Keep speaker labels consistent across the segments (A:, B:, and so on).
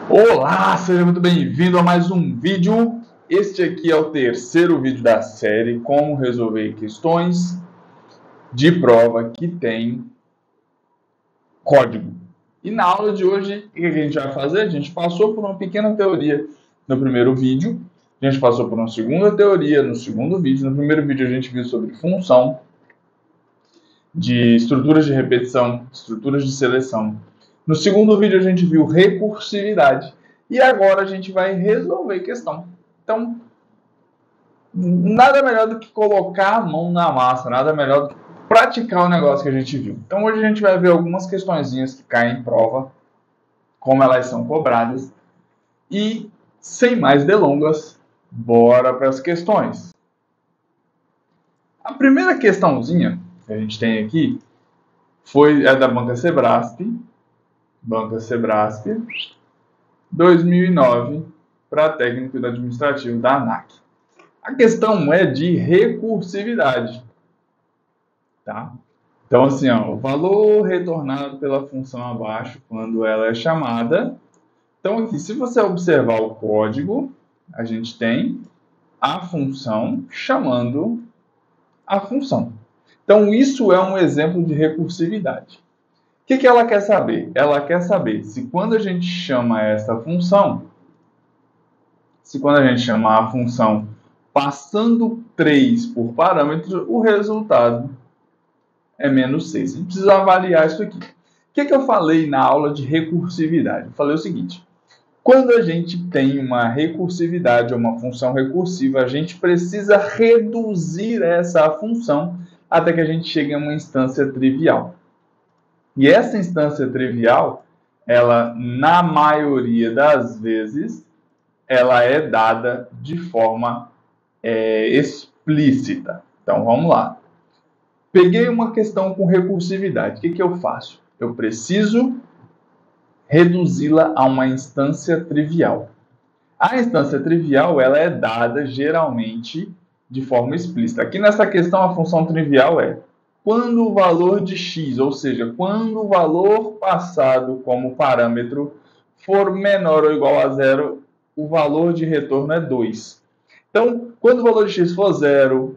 A: Olá, seja muito bem-vindo a mais um vídeo. Este aqui é o terceiro vídeo da série Como resolver questões de prova que tem código. E na aula de hoje, o que a gente vai fazer? A gente passou por uma pequena teoria no primeiro vídeo, a gente passou por uma segunda teoria no segundo vídeo. No primeiro vídeo a gente viu sobre função, de estruturas de repetição, estruturas de seleção. No segundo vídeo a gente viu recursividade. E agora a gente vai resolver questão. Então, nada melhor do que colocar a mão na massa, nada melhor do que praticar o negócio que a gente viu. Então, hoje a gente vai ver algumas questõezinhas que caem em prova, como elas são cobradas. E, sem mais delongas, bora para as questões. A primeira questãozinha que a gente tem aqui é da Banca Sebrasp, 2009, para técnico administrativo da ANAC. A questão é de recursividade, tá? Então, assim, ó, o valor retornado pela função abaixo quando ela é chamada. Então, aqui, se você observar o código, a gente tem a função chamando a função. Então, isso é um exemplo de recursividade. O que ela quer saber? Ela quer saber se quando a gente chama essa função, a função passando 3 por parâmetro, o resultado é menos 6. A gente precisa avaliar isso aqui. O que eu falei na aula de recursividade? Eu falei o seguinte: quando a gente tem uma recursividade ou uma função recursiva, a gente precisa reduzir essa função até que a gente chegue a uma instância trivial. E essa instância trivial, ela, na maioria das vezes, ela é dada de forma explícita. Então, vamos lá. Peguei uma questão com recursividade. O que eu faço? Eu preciso reduzi-la a uma instância trivial. A instância trivial, ela é dada geralmente de forma explícita. Aqui nessa questão, a função trivial é quando o valor de x, ou seja, quando o valor passado como parâmetro for menor ou igual a zero, o valor de retorno é 2. Então, quando o valor de x for 0,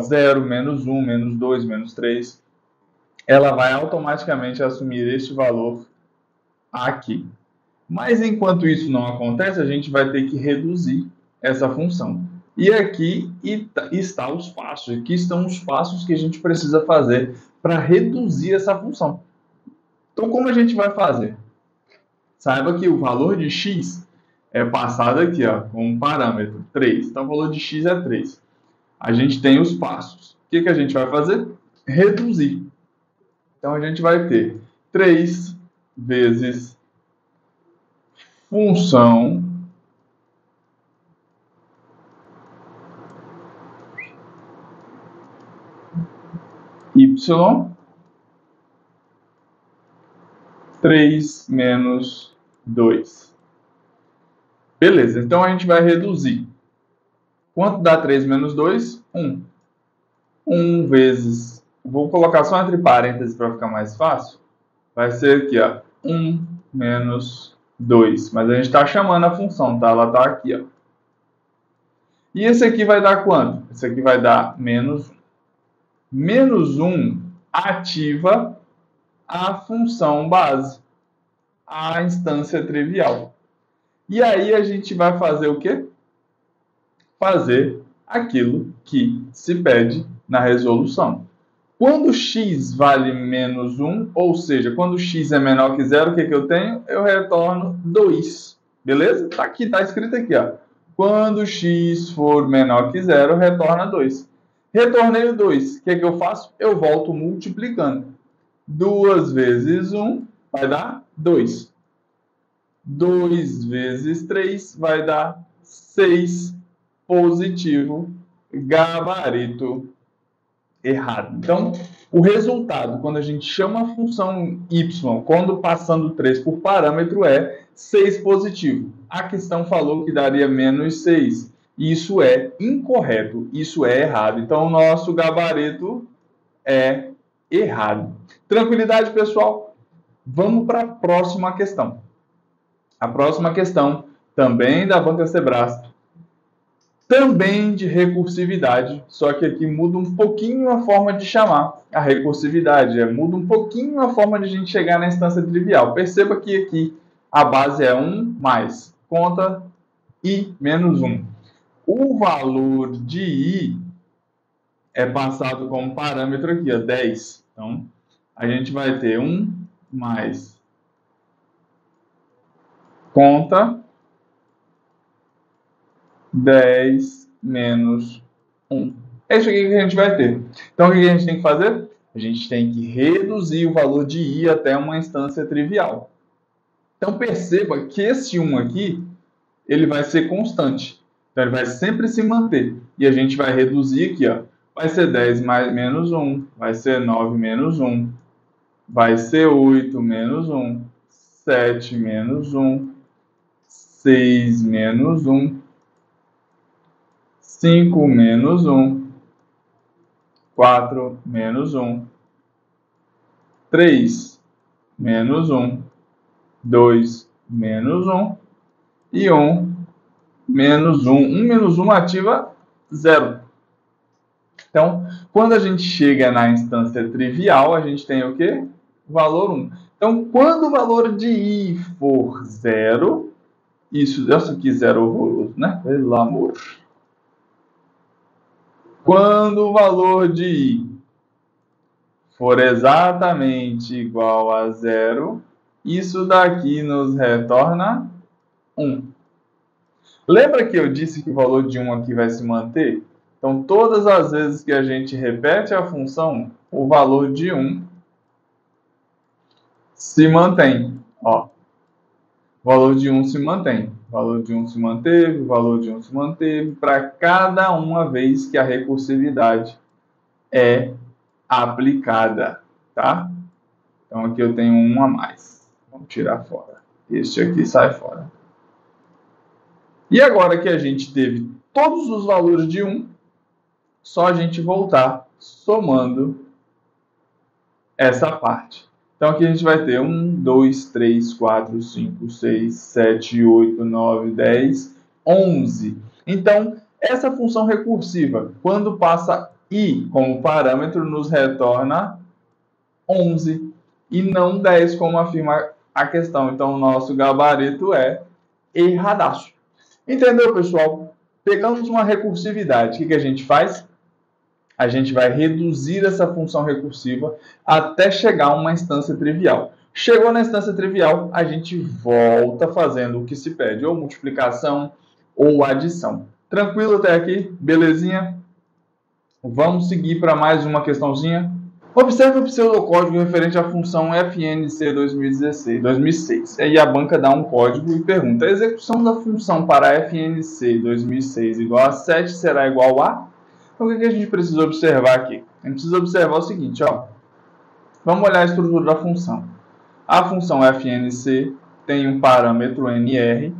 A: 0, menos 1, menos 2, menos 3, ela vai automaticamente assumir este valor aqui. Mas enquanto isso não acontece, a gente vai ter que reduzir essa função. E aqui estão os passos que a gente precisa fazer para reduzir essa função. Então, como a gente vai fazer? Saiba que o valor de x é passado aqui, como parâmetro, 3. Então, o valor de x é 3. A gente tem os passos. O que a gente vai fazer? Reduzir. Então, a gente vai ter 3 vezes função y 3 menos 2. Beleza, então a gente vai reduzir. Quanto dá 3 menos 2? 1. 1 vezes... Vou colocar só entre parênteses para ficar mais fácil. Vai ser aqui, 1 menos 2. Mas a gente está chamando a função, tá? Ela está aqui, E esse aqui vai dar quanto? Esse aqui vai dar menos 1. Menos 1 ativa a função base, a instância trivial. E aí a gente vai fazer o quê? Fazer aquilo que se pede na resolução. Quando x vale menos 1, ou seja, quando x é menor que 0, o que eu tenho? Eu retorno 2. Beleza? Tá aqui, tá escrito aqui, Quando x for menor que 0, retorna 2. Retornei o 2. O que eu faço? Eu volto multiplicando. 2 vezes 1 vai dar 2. 2 vezes 3 vai dar 6 positivo, gabarito errado. Então, o resultado, quando a gente chama a função y, quando passando 3 por parâmetro, é 6 positivo. A questão falou que daria menos 6. Isso é incorreto, isso é errado. Então, o nosso gabarito é errado. Tranquilidade, pessoal? Vamos para a próxima questão. A próxima questão, também da banca Sebrasp, também de recursividade, só que aqui muda um pouquinho a forma de chamar a recursividade, muda um pouquinho a forma de a gente chegar na instância trivial. Perceba que aqui a base é 1 mais conta i menos 1. O valor de i é passado como parâmetro aqui, ó, 10. Então, a gente vai ter 1 mais conta 10 menos 1. É isso aqui que a gente vai ter. Então, o que a gente tem que fazer? A gente tem que reduzir o valor de i até uma instância trivial. Então, perceba que esse 1 aqui, ele vai ser constante. Então, ele vai sempre se manter. E a gente vai reduzir aqui, ó. Vai ser 10 menos 1, vai ser 9 menos 1, vai ser 8 menos 1, 7 menos 1, 6 menos 1, 5 menos 1, 4 menos 1, 3 menos 1, 2 menos 1 e 1 menos 1. 1 menos 1 ativa 0. Então, quando a gente chega na instância trivial, a gente tem o quê? O valor 1. Então, quando o valor de i for 0, isso aqui 0 horroroso, né? Pelo amor. Quando o valor de i for exatamente igual a 0, isso daqui nos retorna 1. Lembra que eu disse que o valor de 1 aqui vai se manter? Então, todas as vezes que a gente repete a função, o valor de 1 se mantém. Ó, o valor de 1 se mantém. O valor de 1 se manteve, o valor de 1 se manteve, para cada uma vez que a recursividade é aplicada, tá? Então, aqui eu tenho 1 a mais. Vamos tirar fora. Este aqui sai fora. E agora que a gente teve todos os valores de 1, só a gente voltar somando essa parte. Então, aqui a gente vai ter 1, 2, 3, 4, 5, 6, 7, 8, 9, 10, 11. Então, essa função recursiva, quando passa i como parâmetro, nos retorna 11 e não 10, como afirma a questão. Então, o nosso gabarito é erradaço. Entendeu, pessoal? Pegamos uma recursividade. O que a gente faz? A gente vai reduzir essa função recursiva até chegar a uma instância trivial. Chegou na instância trivial, a gente volta fazendo o que se pede, ou multiplicação ou adição. Tranquilo até aqui? Belezinha? Vamos seguir para mais uma questãozinha. Observe o pseudocódigo referente à função FNC 2006. Aí a banca dá um código e pergunta: a execução da função para FNC 2006 igual a 7 será igual a... Então, o que a gente precisa observar aqui? A gente precisa observar o seguinte, ó. Vamos olhar a estrutura da função. A função FNC tem um parâmetro NR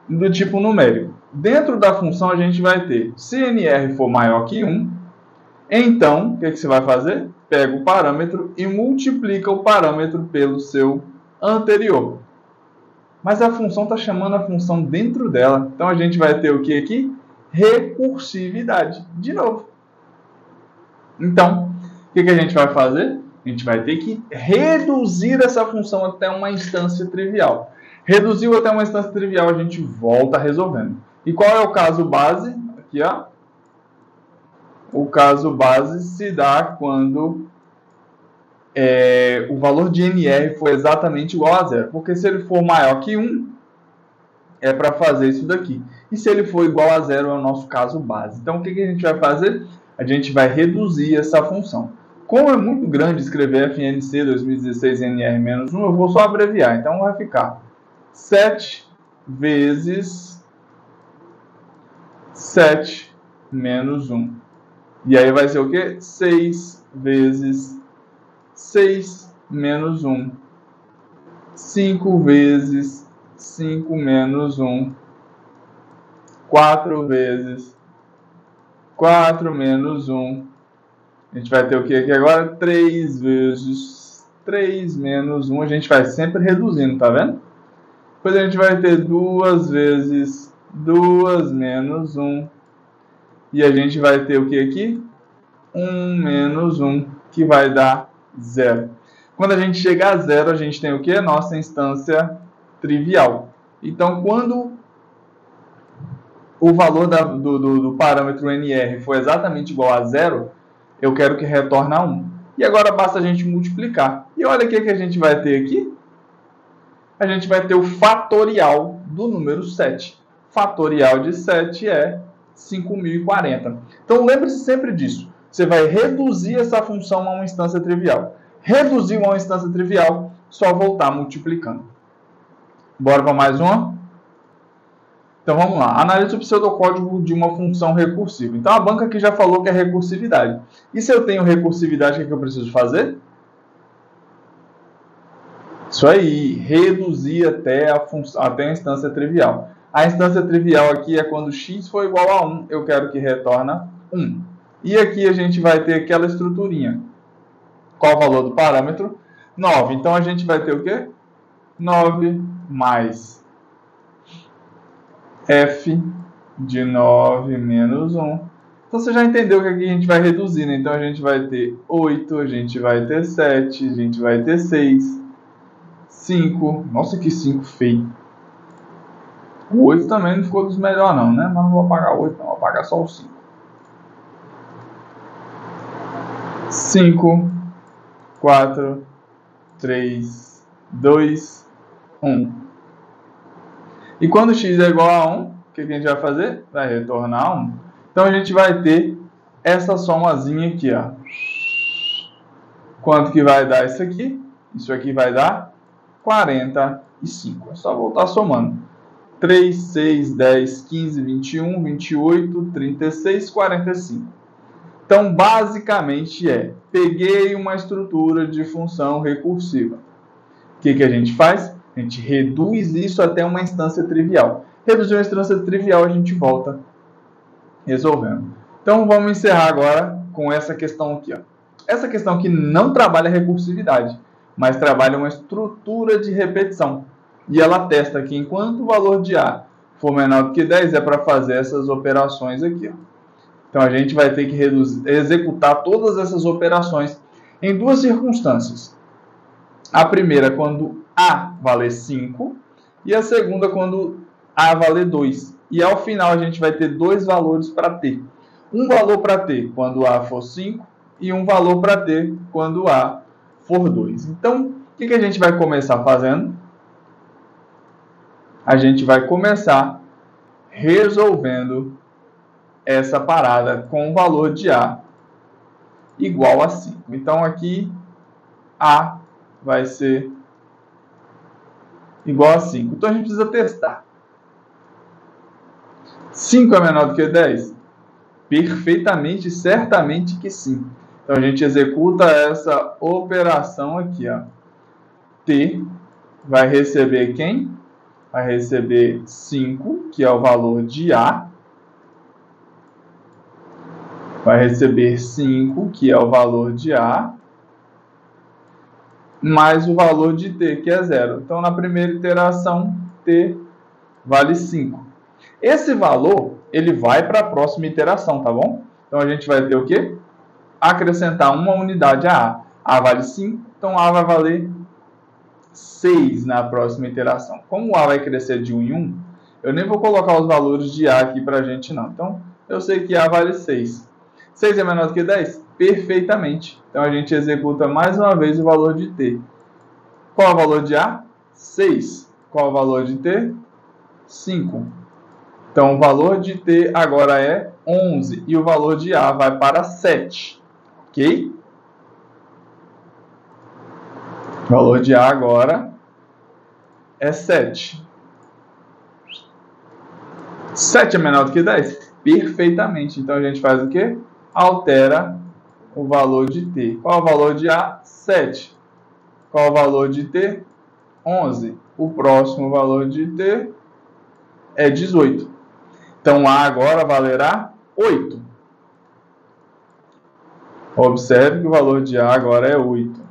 A: do tipo numérico. Dentro da função, a gente vai ter, se NR for maior que 1, então, o que você vai fazer? Pega o parâmetro e multiplica o parâmetro pelo seu anterior. Mas a função está chamando a função dentro dela. Então, a gente vai ter o que aqui? Recursividade, de novo. Então, o que a gente vai fazer? A gente vai ter que reduzir essa função até uma instância trivial. Reduziu até uma instância trivial, a gente volta resolvendo. E qual é o caso base? Aqui, ó. O caso base se dá quando o valor de NR for exatamente igual a 0. Porque se ele for maior que 1, é para fazer isso daqui. E se ele for igual a 0, é o nosso caso base. Então, o que a gente vai fazer? A gente vai reduzir essa função. Como é muito grande escrever FNC 2016 NR-1, eu vou só abreviar. Então, vai ficar 7 vezes 7 menos 1. E aí vai ser o quê? 6 vezes 6 menos 1. 5 vezes 5 menos 1. 4 vezes 4 menos 1. A gente vai ter o que aqui agora? 3 vezes 3 menos 1. A gente vai sempre reduzindo, tá vendo? Depois a gente vai ter 2 vezes 2 menos 1. E a gente vai ter o que aqui? 1 menos 1, que vai dar 0. Quando a gente chegar a 0, a gente tem o que? Nossa instância trivial. Então, quando o valor do parâmetro NR for exatamente igual a 0, eu quero que retorne a 1. E agora basta a gente multiplicar. E olha o que a gente vai ter aqui. A gente vai ter o fatorial do número 7. Fatorial de 7 é 5.040. Então, lembre-se sempre disso. Você vai reduzir essa função a uma instância trivial. Reduziu a uma instância trivial, só voltar multiplicando. Bora para mais uma? Então, vamos lá. Analise o pseudocódigo de uma função recursiva. Então, a banca aqui já falou que é recursividade. E se eu tenho recursividade, o que eu preciso fazer? Isso aí, reduzir até a instância trivial. A instância trivial aqui é quando x for igual a 1, eu quero que retorna 1. E aqui a gente vai ter aquela estruturinha. Qual o valor do parâmetro? 9. Então, a gente vai ter o quê? 9 mais f de 9 menos 1. Então, você já entendeu que aqui a gente vai reduzir, né? Então, a gente vai ter 8, a gente vai ter 7, a gente vai ter 6, 5. Nossa, que 5 feio. O 8 também não ficou dos melhores não, né? Mas não vou apagar o 8, não. Vou apagar só o 5. 5, 4, 3, 2, 1. E quando x é igual a 1, o que a gente vai fazer? Vai retornar 1. Então, a gente vai ter essa somazinha aqui, ó. Quanto que vai dar isso aqui? Isso aqui vai dar 45. É só voltar somando. 3, 6, 10, 15, 21, 28, 36, 45. Então, basicamente peguei uma estrutura de função recursiva. O que a gente faz? A gente reduz isso até uma instância trivial. Reduziu a instância trivial, a gente volta resolvendo. Então, vamos encerrar agora com essa questão aqui. Ó. Essa questão aqui não trabalha recursividade, mas trabalha uma estrutura de repetição. E ela testa que enquanto o valor de A for menor do que 10, é para fazer essas operações aqui. Ó. Então, a gente vai ter que executar todas essas operações em duas circunstâncias. A primeira, quando A valer 5, e a segunda, quando A valer 2. E ao final, a gente vai ter dois valores para T. Um valor para T quando A for 5 e um valor para T quando A for 2. Então, o que a gente vai começar fazendo? A gente vai começar resolvendo essa parada com o valor de A igual a 5. Então, aqui, A vai ser igual a 5. Então, a gente precisa testar. 5 é menor do que 10? Perfeitamente, certamente que sim. Então, a gente executa essa operação aqui. Ó. T vai receber quem? Vai receber 5, que é o valor de A. Vai receber 5, que é o valor de A. Mais o valor de T, que é 0. Então, na primeira iteração, T vale 5. Esse valor, ele vai para a próxima iteração, tá bom? Então, a gente vai ter o quê? Acrescentar uma unidade a A. A vale 5, então A vai valer 6 na próxima iteração. Como o A vai crescer de 1 em 1, eu nem vou colocar os valores de A aqui para a gente, não. Então, eu sei que A vale 6. 6 é menor do que 10? Perfeitamente. Então, a gente executa mais uma vez o valor de T. Qual é o valor de A? 6. Qual é o valor de T? 5. Então, o valor de T agora é 11 e o valor de A vai para 7. Ok? O valor de A agora é 7. 7 é menor do que 10? Perfeitamente. Então, a gente faz o quê? Altera o valor de T. Qual é o valor de A? 7. Qual é o valor de T? 11. O próximo valor de T é 18. Então, A agora valerá 8. Observe que o valor de A agora é 8.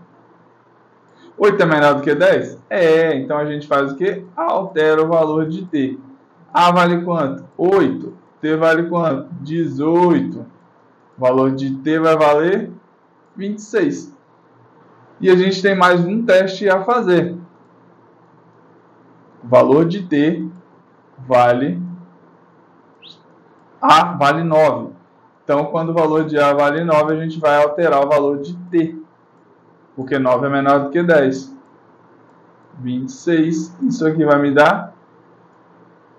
A: 8 é menor do que 10? Então a gente faz o quê? Altera o valor de t. A vale quanto? 8. T vale quanto? 18. O valor de t vai valer 26. E a gente tem mais um teste a fazer. O valor de t vale 9. Então, quando o valor de A vale 9, a gente vai alterar o valor de t. Porque 9 é menor do que 10. 26. Isso aqui vai me dar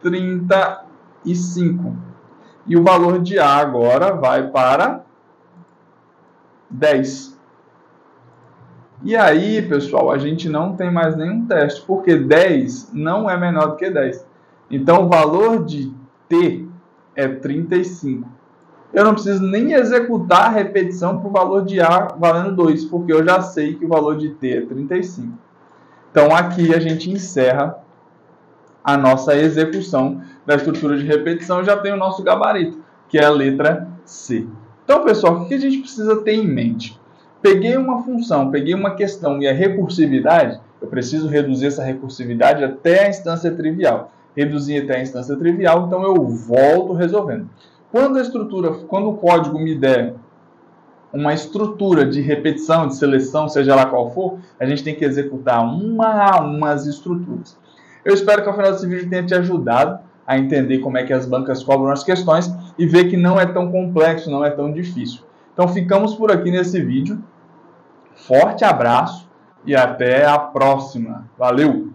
A: 35. E o valor de A agora vai para 10. E aí, pessoal, a gente não tem mais nenhum teste, porque 10 não é menor do que 10. Então, o valor de t é 35. Eu não preciso nem executar a repetição para o valor de A valendo 2, porque eu já sei que o valor de t é 35. Então, aqui a gente encerra a nossa execução da estrutura de repetição. Já tem o nosso gabarito, que é a letra C. Então, pessoal, o que a gente precisa ter em mente? Peguei uma função, peguei uma questão e a recursividade, eu preciso reduzir essa recursividade até a instância trivial. Reduzir até a instância trivial, então eu volto resolvendo. Quando o código me der uma estrutura de repetição, de seleção, seja lá qual for, a gente tem que executar uma a uma as estruturas. Eu espero que ao final desse vídeo tenha te ajudado a entender como é que as bancas cobram as questões e ver que não é tão complexo, não é tão difícil. Então ficamos por aqui nesse vídeo. Forte abraço e até a próxima. Valeu!